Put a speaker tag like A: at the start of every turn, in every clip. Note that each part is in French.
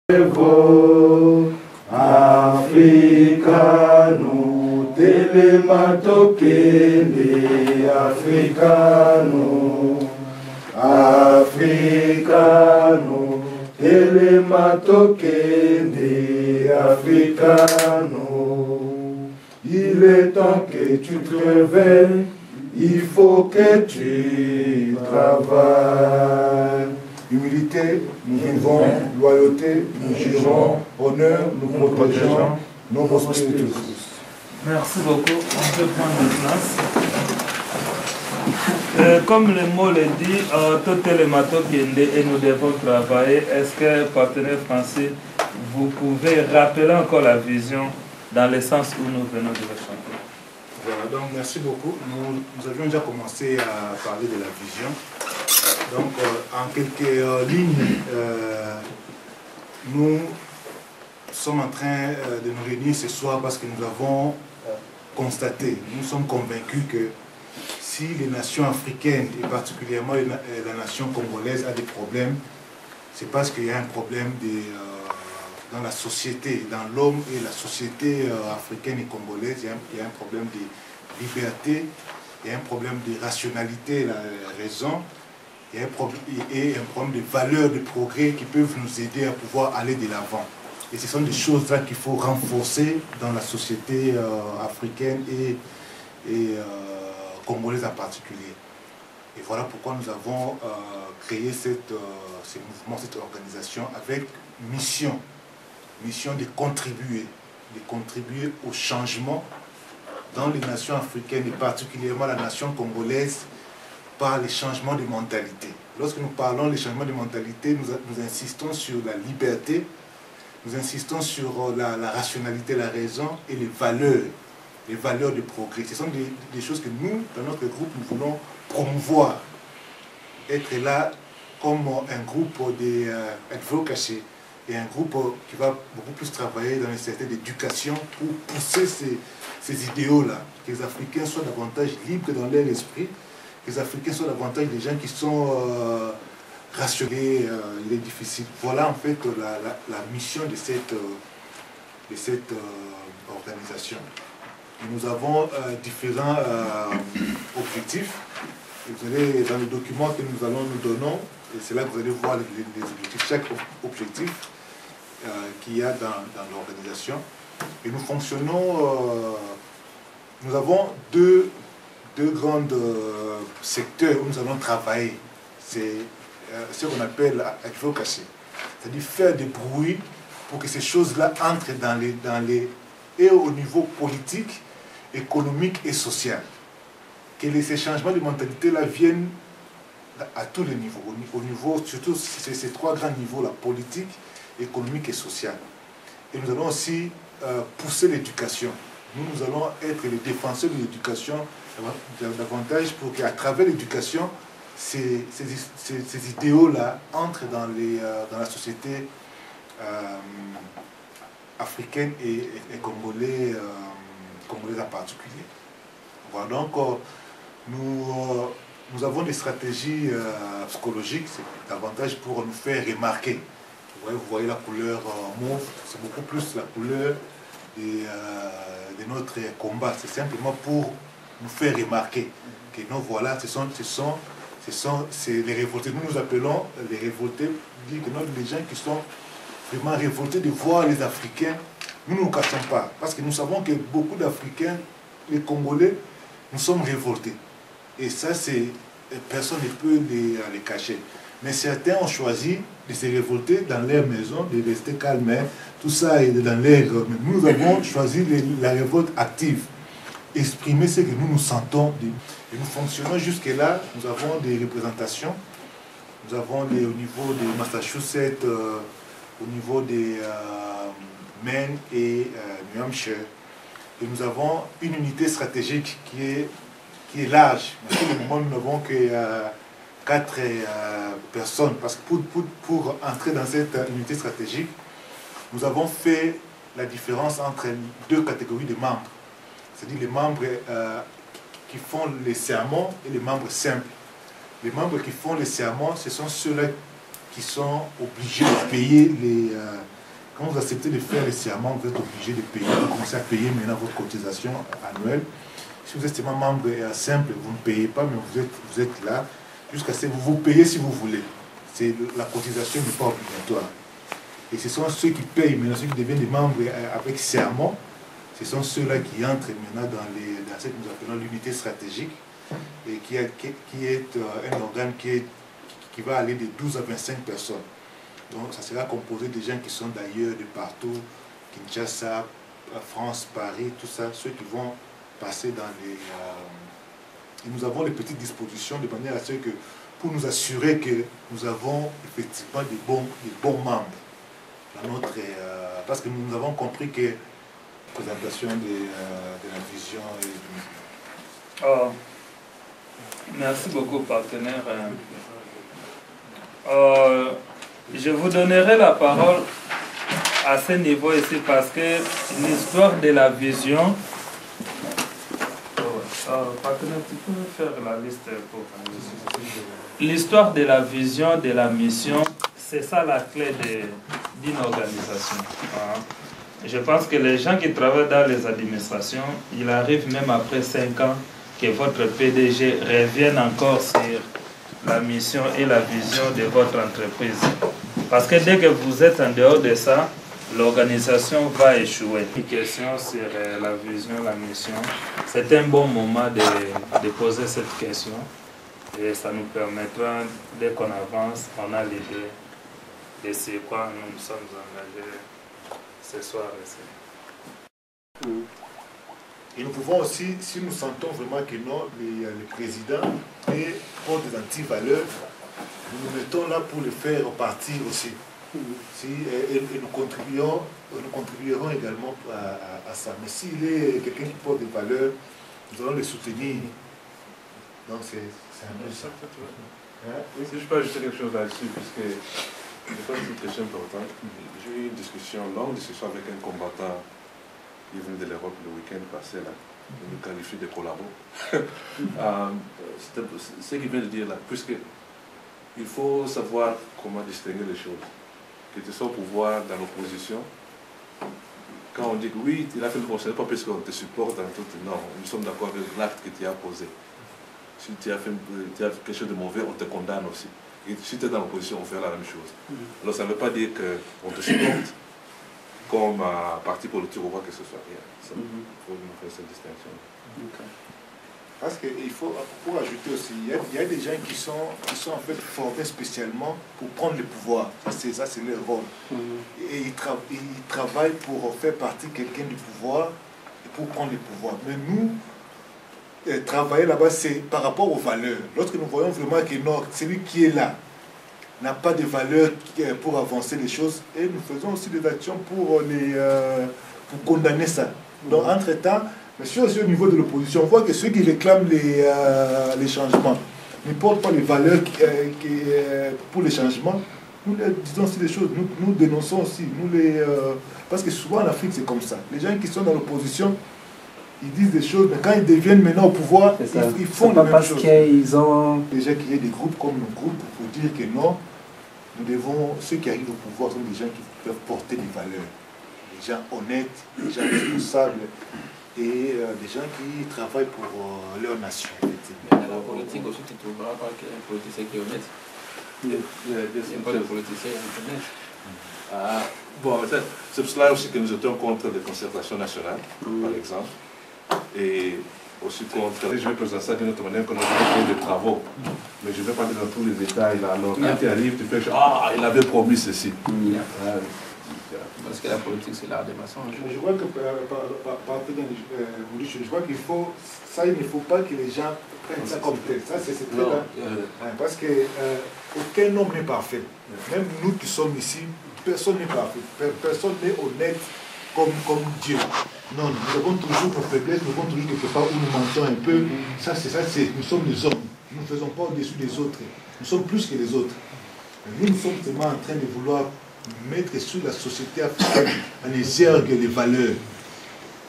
A: Africano, telematokele, Africano, Africano, telematokele, Africano. Il est temps que tu te réveilles, il faut que tu travailles. Humilité, nous vivons, loyauté, nous jugeons, honneur, nous protégeons, nos prospérités.
B: Merci beaucoup. On peut prendre place. Comme le mot le dit, tout est le matin et nous devons travailler. Est-ce que, partenaire français, vous pouvez rappeler encore la vision dans le sens où nous venons de le chanter?
A: Voilà, donc merci beaucoup. Nous avions déjà commencé à parler de la vision. Donc, en quelques lignes, nous sommes en train de nous réunir ce soir parce que nous avons constaté, nous sommes convaincus que si les nations africaines, et particulièrement la nation congolaise, a des problèmes, c'est parce qu'il y a un problème dans la société, dans l'homme et la société africaine et congolaise. Il y a un problème de liberté, il y a un problème de rationalité, la raison. Et un problème de valeurs, de progrès qui peuvent nous aider à pouvoir aller de l'avant. Et ce sont des choses-là qu'il faut renforcer dans la société africaine et congolaise en particulier. Et voilà pourquoi nous avons créé ce mouvement, cette organisation avec mission de contribuer au changement dans les nations africaines et particulièrement la nation congolaise, par les changements de mentalité. Lorsque nous parlons des changements de mentalité, nous insistons sur la liberté, nous insistons sur la rationalité, la raison et les valeurs de progrès. Ce sont des choses que nous, dans notre groupe, nous voulons promouvoir. Être là comme un groupe d'advocacy et un groupe qui va beaucoup plus travailler dans les secteurs d'éducation pour pousser ces idéaux-là, que les Africains soient davantage libres dans leur esprit, les Africains sont davantage des gens qui sont rationnés, il est difficile. Voilà en fait la mission de cette organisation. Et nous avons différents objectifs. Et vous allez, dans le document que nous donnons, et c'est là que vous allez voir les objectifs, chaque objectif qu'il y a dans l'organisation. Et nous fonctionnons, nous avons deux grands secteurs où nous allons travailler. C'est ce qu'on appelle advocacy, c'est-à-dire faire du bruit pour que ces choses-là entrent et au niveau politique, économique et social. Que ces changements de mentalité-là viennent à tous les niveaux, surtout ces trois grands niveaux, la politique, économique et social. Et nous allons aussi pousser l'éducation. Nous allons être les défenseurs de l'éducation davantage pour qu'à travers l'éducation, ces idéaux-là entrent dans la société africaine et congolaise en particulier. Voilà, donc nous avons des stratégies psychologiques, c'est davantage pour nous faire remarquer. Vous voyez la couleur mauve, c'est beaucoup plus la couleur de notre combat, c'est simplement pour nous faire remarquer que nous voilà, c'est les révoltés. Nous appelons les révoltés, dire que les gens qui sont vraiment révoltés de voir les Africains, nous ne nous cachons pas, parce que nous savons que beaucoup d'Africains, les Congolais, nous sommes révoltés. Et ça, personne ne peut les cacher. Mais certains ont choisi de se révolter dans leur maison, de rester calmes, tout ça est dans l'air. Nous avons choisi la révolte active, exprimer ce que nous sentons. Et nous fonctionnons jusque-là, nous avons des représentations, nous avons au niveau de Massachusetts, au niveau de Maine et New Hampshire. Et nous avons une unité stratégique qui est large. Mais pour le moment, nous n'avons que 4 personnes, parce que pour entrer dans cette unité stratégique, nous avons fait la différence entre deux catégories de membres. C'est-à-dire les membres qui font les serments et les membres simples. Les membres qui font les serments, ce sont ceux-là qui sont obligés de payer quand vous acceptez de faire les serments, vous êtes obligé de payer, de commencer à payer maintenant votre cotisation annuelle. Si vous êtes seulement membre simple, vous ne payez pas, mais vous êtes là jusqu'à ce que vous payez si vous voulez. La cotisation n'est pas obligatoire. Et ce sont ceux qui payent maintenant, ceux qui deviennent des membres avec serment, ce sont ceux-là qui entrent maintenant dans ce que nous appelons l'unité stratégique, et qui est un organe qui va aller de 12 à 25 personnes. Donc ça sera composé de gens qui sont d'ailleurs de partout, Kinshasa, France, Paris, tout ça, ceux qui vont passer dans les... et nous avons les petites dispositions de manière à ce que, pour nous assurer que nous avons effectivement des bons membres. Parce que nous avons compris que la présentation de la vision et
B: Oh, merci beaucoup, partenaire. Je vous donnerai la parole à ce niveau ici parce que l'histoire de la vision... partenaire, tu peux faire la liste pour... L'histoire de la vision, de la mission, c'est ça la clé d'une organisation. Je pense que les gens qui travaillent dans les administrations, il arrive même après 5 ans que votre PDG revienne encore sur la mission et la vision de votre entreprise. Parce que dès que vous êtes en dehors de ça, l'organisation va échouer. Une question sur la vision, la mission. C'est un bon moment de poser cette question. Et ça nous permettra, dès qu'on avance, on a l'idée de ce quoi nous sommes engagés ce soir ici.
A: Et nous pouvons aussi, si nous sentons vraiment que non, le président est pour des antivaleurs, nous nous mettons là pour le faire partir aussi. Et nous contribuerons également à ça. Mais s'il est quelqu'un qui porte des valeurs, nous allons le soutenir. Donc c'est un peu ça.
C: Oui, si je peux ajouter quelque chose là-dessus, puisque je pense que c'est une question importante. J'ai eu une longue discussion avec un combattant qui est venu de l'Europe le week-end passé, là. Il nous qualifie de collabos. Ce qu'il vient de dire là, puisque il faut savoir comment distinguer les choses. Que tu sois au pouvoir, dans l'opposition, quand on dit que oui, il a fait le bon, ce n'est pas parce qu'on te supporte dans tout. Non, nous sommes d'accord avec l'acte que tu as posé. Si tu as fait quelque chose de mauvais, on te condamne aussi. Et si tu es dans l'opposition, on fait la même chose. Alors ça ne veut pas dire qu'on te supporte comme parti politique ou quoi que ce soit. Il faut faire cette distinction.
A: Parce qu'il faut, pour ajouter aussi, il y a des gens qui sont en fait formés spécialement pour prendre le pouvoir. Ça c'est leur rôle. Et ils travaillent pour faire partie de quelqu'un du pouvoir et pour prendre le pouvoir. Mais nous, travailler là-bas, c'est par rapport aux valeurs. Lorsque nous voyons vraiment que non, celui qui est là n'a pas de valeur pour avancer les choses, et nous faisons aussi des actions pour condamner ça. Donc, entre-temps, mais si aussi au niveau de l'opposition, on voit que ceux qui réclament les changements ne portent pas les valeurs pour les changements, nous disons aussi des choses, nous dénonçons aussi. Parce que souvent en Afrique, c'est comme ça. Les gens qui sont dans l'opposition, ils disent des choses, mais quand ils deviennent maintenant au pouvoir, ils font les mêmes choses.
D: Qu'ils ont...
A: Déjà qu'il y ait des groupes comme nos groupes pour dire que non, ceux qui arrivent au pouvoir sont des gens qui peuvent porter des valeurs. Des gens honnêtes, des gens responsables et des gens qui travaillent pour leur nation.
E: Mais dans la politique aussi, tu ne trouveras pas qu'un politicien qui est honnête. Il n'y a pas de politicien honnête.
C: Bon, c'est pour cela aussi que nous étions contre les concertations nationales, par exemple. Et aussi contre... Je vais présenter ça d'une autre manière qu'on a fait des travaux. Mais je ne vais pas aller dans tous les détails. Là. Alors, quand tu arrives, tu fais... Ah, il avait promis ceci.
E: Parce que la politique, c'est l'art des mensonges.
A: Je vois que, je vois qu'il faut... Ça, il ne faut pas que les gens prennent ça comme tel. Ça, c'est très... Parce que aucun homme n'est parfait. Même nous qui sommes ici, personne n'est parfait. Personne n'est honnête comme Dieu. Non, nous avons toujours nos faiblesses, nous avons toujours quelque part où nous mentons un peu. Nous sommes des hommes. Nous ne faisons pas au-dessus des autres. Nous sommes plus que les autres. Nous sommes seulement en train de vouloir mettre sur la société africaine en exergue les valeurs.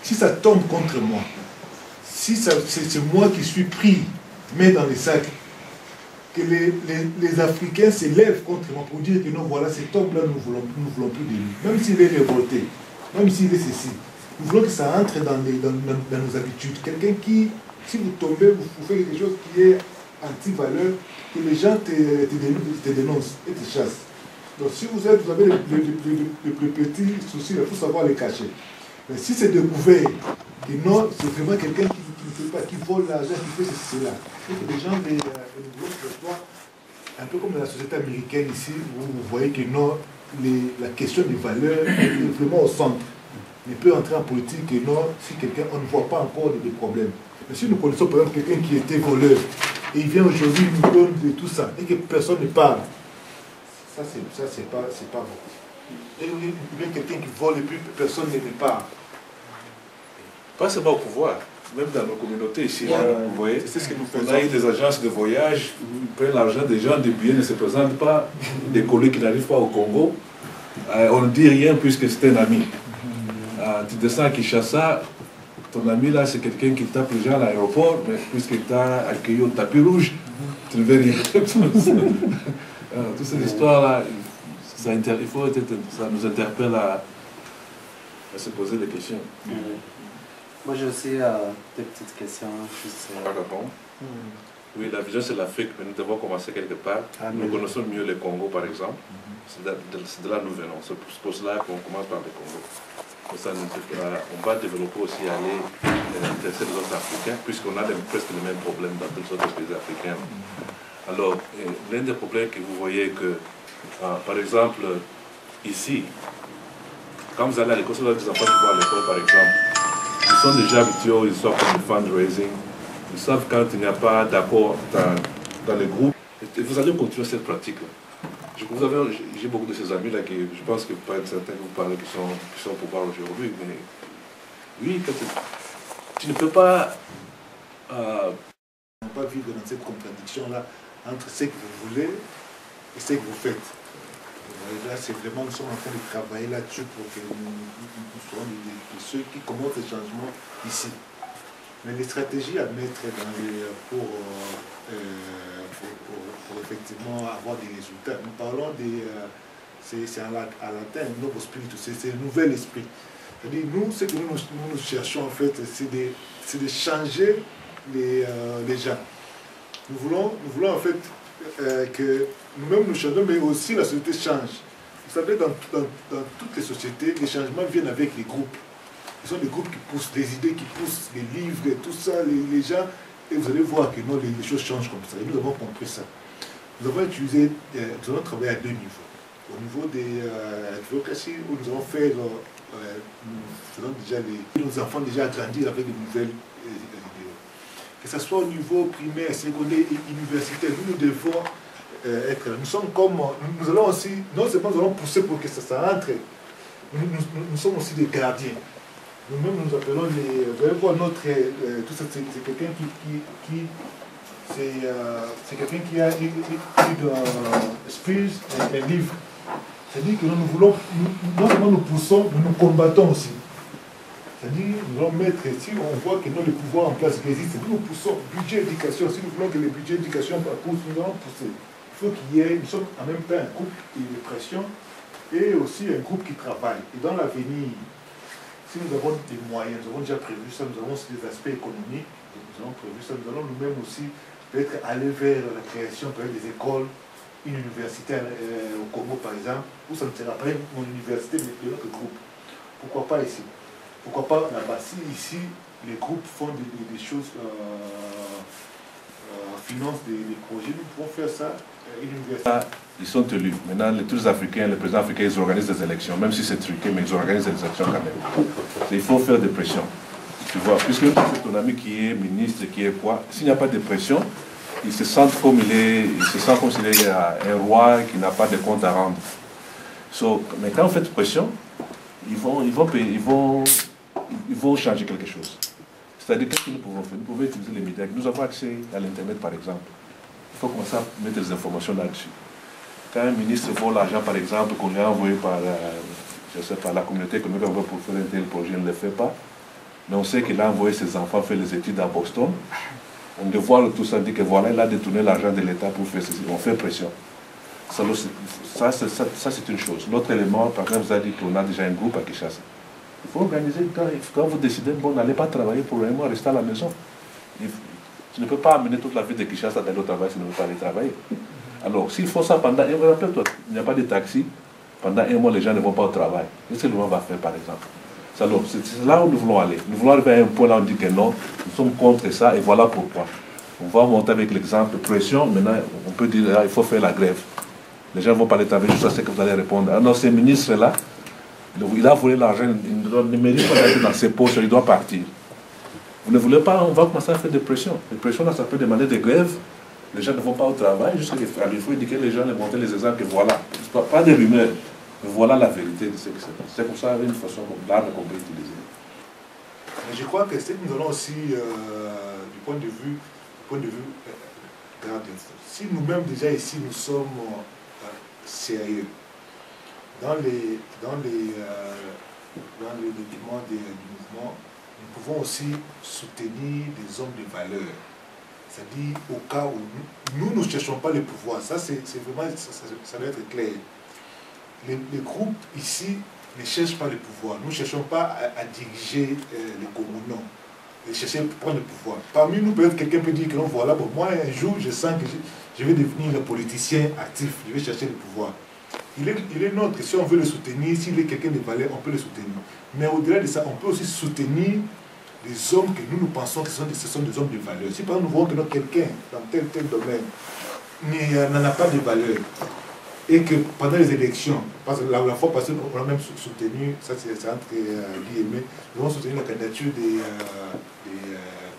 A: Si ça tombe contre moi, si c'est moi qui suis pris, mais dans les sacs, que les Africains s'élèvent contre moi pour dire que non, voilà, cet homme-là, nous voulons plus de lui. Même s'il est révolté, même s'il est ceci. Nous voulons que ça entre dans nos habitudes. Quelqu'un qui, si vous tombez, vous faites quelque chose qui est anti-valeur, que les gens te dénoncent et te chassent. Donc si vous avez les plus petits soucis, il faut savoir les cacher. Mais si c'est découvert que non, c'est vraiment quelqu'un qui ne fait pas, qui vole l'argent, qui fait ceci, cela. Et que les gens les bloquent, un peu comme dans la société américaine ici, où vous voyez que non, la question des valeurs est vraiment au centre. Il peut entrer en politique et non, si quelqu'un, on ne voit pas encore des problèmes. Mais si nous connaissons par exemple quelqu'un qui était voleur, et il vient aujourd'hui nous donne de tout ça, et que personne ne parle, ça c'est pas bon. Et il vient quelqu'un qui vole et puis personne ne parle.
C: Pas seulement au pouvoir, même dans nos communautés ici, vous voyez,
A: c'est ce que nous faisons.
C: On a eu des agences de voyage, ils prennent l'argent des gens, des billets ne se présentent pas, des collègues qui n'arrivent pas au Congo. On ne dit rien puisque c'est un ami. Tu descends à Kinshasa, ton ami là c'est quelqu'un qui tape les gens à l'aéroport, mais puisqu'il t'a accueilli au tapis rouge, tu ne veux rien. Toute cette histoire là, ça nous interpelle à se poser des questions.
D: Moi j'ai aussi des petites questions.
C: Oui, la vision c'est l'Afrique, mais nous devons commencer quelque part. Nous connaissons mieux le Congo par exemple. C'est de là que nous venons. C'est pour cela qu'on commence par le Congo. Ça, on va développer aussi aller intéresser les autres Africains, puisqu'on a presque les mêmes problèmes dans tous les autres pays africains. Alors, l'un des problèmes que vous voyez que, par exemple, ici, quand vous allez à l'école, si vous avez des enfants qui vont à l'école, par exemple, ils sont déjà habitués, ils sont comme le fundraising, ils savent quand il n'y a pas d'accord dans les groupes, et vous allez continuer cette pratique-là. J'ai beaucoup de ces amis-là qui, je pense que pas certains vous parlez qui sont au pouvoir aujourd'hui, mais oui, quand tu ne peux pas...
A: On ne peut pas vivre dans cette contradiction-là entre ce que vous voulez et ce que vous faites. Là, c'est vraiment, nous sommes en train de travailler là-dessus pour que nous soyons ceux qui commencent les changements ici. Mais les stratégies à mettre pour effectivement avoir des résultats. Nous parlons c'est à latin, novo spiritus, c'est le nouvel esprit. C'est-à-dire, nous, ce que nous cherchons en fait, c'est de changer les gens. Nous voulons en fait que nous-mêmes nous changeons, mais aussi la société change. Vous savez, dans toutes les sociétés, les changements viennent avec les groupes. Ce sont des groupes qui poussent, des idées qui poussent, les livres et tout ça, les gens, et vous allez voir que non, les choses changent comme ça. Et nous avons compris ça. Nous avons travaillé à deux niveaux. Au niveau des advocacy, où nous avons fait, nous faisons déjà nos enfants déjà grandir avec de nouvelles idées. Que ce soit au niveau primaire, secondaire et universitaire, nous devons être là. Nous sommes comme, nous allons aussi, non seulement nous allons pousser pour que ça entre, nous sommes aussi des gardiens. Nous-mêmes, nous appelons vous allez voir tout ça, c'est quelqu'un c'est quelqu'un qui a écrit un livre. C'est-à-dire que nous voulons, non seulement nous poussons, mais nous combattons aussi. C'est-à-dire, nous allons mettre, si on voit que les pouvoirs en place existent, nous poussons, budget éducation, si nous voulons que les budgets d'éducation poussent, nous allons pousser. Il faut qu'il y ait, nous sommes en même temps un groupe de pression et aussi un groupe qui travaille. Et dans l'avenir, si nous avons des moyens, nous avons déjà prévu ça, nous avons aussi des aspects économiques, nous avons prévu ça, nous allons nous-mêmes aussi peut-être aller vers la création des écoles, une université au Congo par exemple, où ça ne sera pas une université de notre groupe. Pourquoi pas ici? Pourquoi pas là-bas? Si ici, les groupes font des choses, financent des projets, nous pouvons faire ça, une université.
C: Ils sont élus. Maintenant, tous les Africains, les présidents africains, ils organisent des élections, même si c'est truqué, mais ils organisent des élections quand même. Il faut faire des pressions. Tu vois, puisque c'est ton ami qui est ministre, qui est quoi, s'il n'y a pas de pression, il se sent comme s'il est un roi qui n'a pas de compte à rendre. Mais quand on fait pression, ils vont changer quelque chose. C'est-à-dire, qu'est-ce que nous pouvons faire? Nous pouvons utiliser les médias. Nous avons accès à l'Internet, par exemple. Il faut commencer à mettre des informations là-dessus. Quand un ministre vole l'argent, par exemple, qu'on lui a envoyé par, la communauté économique pour faire un tel projet, il ne le fait pas. Mais on sait qu'il a envoyé ses enfants faire les études à Boston. On dévoile tout ça, on dit que voilà, il a détourné l'argent de l'État pour faire ceci. On fait pression. Ça, c'est une chose. L'autre élément, par exemple, vous avez dit qu'on a déjà un groupe à Kinshasa. Il faut organiser, quand vous décidez, bon, n'allez pas travailler pour le moment, restez à la maison. Tu ne peux pas amener toute la vie de Kinshasa d'aller au travail si tu ne veux pas aller travailler. Alors, s'il faut ça pendant un mois, rappelle-toi, il n'y a pas de taxi, pendant un mois, les gens ne vont pas au travail. Qu'est-ce que le monde va faire, par exemple? Alors, c'est là où nous voulons aller. Nous voulons arriver à un point là où on dit que non, nous sommes contre ça, et voilà pourquoi. On va monter avec l'exemple, pression, maintenant, on peut dire, il faut faire la grève. Les gens ne vont pas aller travailler juste à ce que vous allez répondre. Alors, ces ministres-là, il a volé l'argent, il ne mérite pas d'être dans ses poches, il doit partir. Vous ne voulez pas, on va commencer à faire des pressions. Les pressions, là, ça peut demander des grèves. Les gens ne vont pas au travail, jusqu'à il faut indiquer les gens, les montrer les exemples, que voilà. Pas des rumeurs, mais voilà la vérité de ce qui se passe. C'est comme ça, une façon l'arme qu'on peut utiliser.
A: Mais je crois que c'est que nous allons aussi, du point de vue si nous-mêmes déjà ici, nous sommes sérieux, dans les documents du mouvement, nous pouvons aussi soutenir des hommes de valeur. C'est-à-dire au cas où nous ne cherchons pas le pouvoir. Ça, c'est vraiment, ça doit être clair. Les groupes ici ne cherchent pas le pouvoir. Nous ne cherchons pas à diriger les Congo, non. Ils cherchent à prendre le pouvoir. Parmi nous, peut-être quelqu'un peut dire que non, voilà, bon, moi, un jour, je sens que je vais devenir un politicien actif. Je vais chercher le pouvoir. Il est nôtre. Si on veut le soutenir, s'il est quelqu'un de valeur, on peut le soutenir. Mais au-delà de ça, on peut aussi soutenir des hommes que nous pensons que ce sont des hommes de valeur. Si par exemple nous voyons que quelqu'un dans tel domaine n'en a pas de valeur, et que pendant les élections, parce que la fois passée, on a même soutenu, ça c'est entre guillemets, nous avons soutenu la candidature de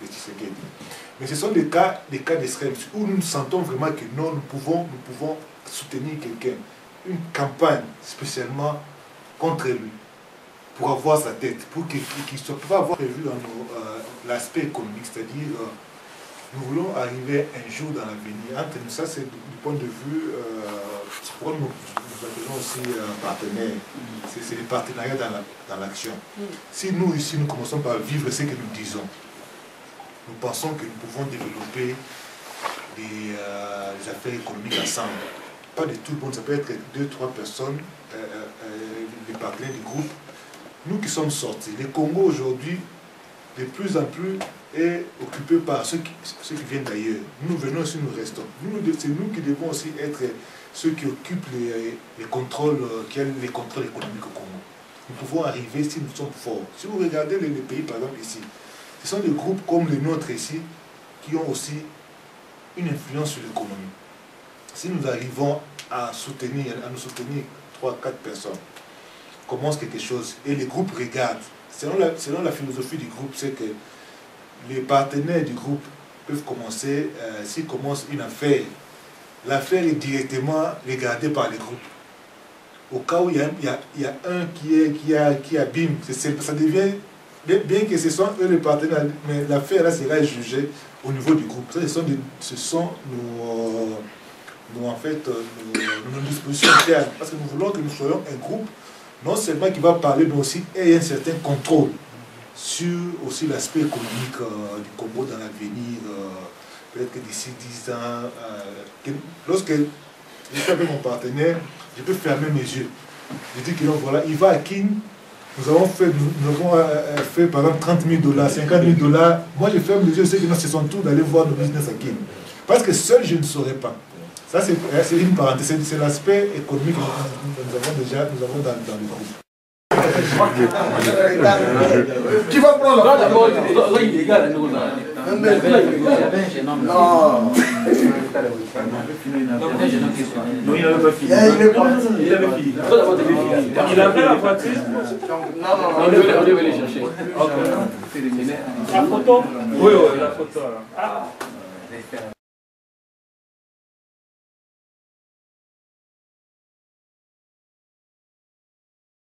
A: Tshisekedi. Mais ce sont des cas d'extrême où nous sentons vraiment que non, nous pouvons soutenir quelqu'un. Une campagne spécialement contre lui, pour avoir sa tête, pour qu'il soit pas avoir prévu dans l'aspect économique, c'est-à-dire nous voulons arriver un jour dans l'avenir. Entre nous, ça c'est du point de vue, c'est pourquoi nous appelons aussi partenaires, c'est le partenariat dans l'action. Si nous ici, nous commençons par vivre ce que nous disons, nous pensons que nous pouvons développer des affaires économiques ensemble. Pas de tout le monde, ça peut être 2-3 personnes, les partenaires du groupe. Nous qui sommes sortis, le Congo aujourd'hui, de plus en plus, est occupé par ceux qui viennent d'ailleurs. Nous venons ici, nous restons. C'est nous qui devons aussi être ceux qui occupent les contrôles économiques au Congo. Nous pouvons arriver si nous sommes forts. Si vous regardez les pays, par exemple, ici, ce sont des groupes comme les nôtres ici, qui ont aussi une influence sur l'économie. Si nous arrivons à nous soutenir 3-4 personnes, commence quelque chose et les groupes regardent. Selon la philosophie du groupe, c'est que les partenaires du groupe peuvent commencer, s'ils commencent une affaire, l'affaire est directement regardée par les groupes. Au cas où il y a un qui abîme, ça devient, bien que ce soit eux les partenaires, mais l'affaire là sera jugée au niveau du groupe. Ça, ce sont nos dispositions internes, parce que nous voulons que nous soyons un groupe non seulement qui va parler, mais aussi ayant un certain contrôle sur aussi l'aspect économique du Congo dans l'avenir, peut-être que d'ici 10 ans, lorsque je suis avec mon partenaire, je peux fermer mes yeux. Je dis que non, voilà, il va à Kin, nous avons fait par exemple 30 000 $, 50 000 $. Moi je ferme les yeux, je sais que non, c'est son tour d'aller voir nos business à Kin. Parce que seul je ne saurais pas. Ça, c'est une parenthèse, c'est l'aspect économique que nous avons dans le groupe.
F: Qui va prendre la
E: d'abord, il est égal à nous. Non.
B: Non, il n'avait pas fini. Il avait fini. Il a fait la voiture.
E: Non, on devait les chercher.
B: La photo? Oui, la photo.